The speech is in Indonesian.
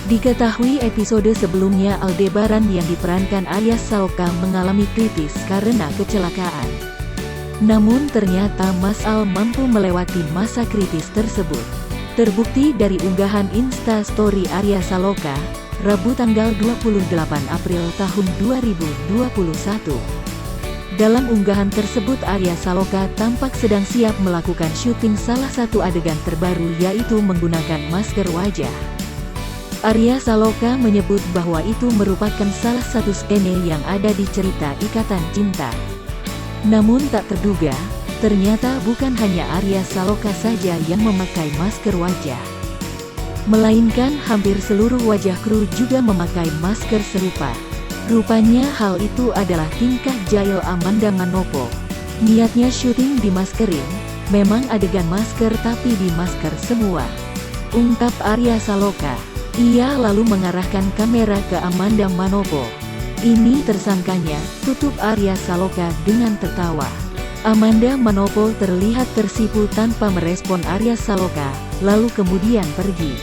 Diketahui episode sebelumnya Aldebaran yang diperankan Arya Saloka mengalami kritis karena kecelakaan. Namun ternyata Mas Al mampu melewati masa kritis tersebut. Terbukti dari unggahan Insta Story Arya Saloka, Rabu tanggal 28 April tahun 2021. Dalam unggahan tersebut Arya Saloka tampak sedang siap melakukan syuting salah satu adegan terbaru yaitu menggunakan masker wajah. Arya Saloka menyebut bahwa itu merupakan salah satu skene yang ada di cerita Ikatan Cinta. Namun tak terduga, ternyata bukan hanya Arya Saloka saja yang memakai masker wajah. Melainkan hampir seluruh wajah kru juga memakai masker serupa. Rupanya hal itu adalah tingkah jahil Amanda Manopo. Niatnya syuting dimaskerin, memang adegan masker tapi di masker semua, ungkap Arya Saloka. Ia lalu mengarahkan kamera ke Amanda Manopo. Ini tersangkanya, tutup Arya Saloka dengan tertawa. Amanda Manopo terlihat tersipu tanpa merespon Arya Saloka, lalu kemudian pergi.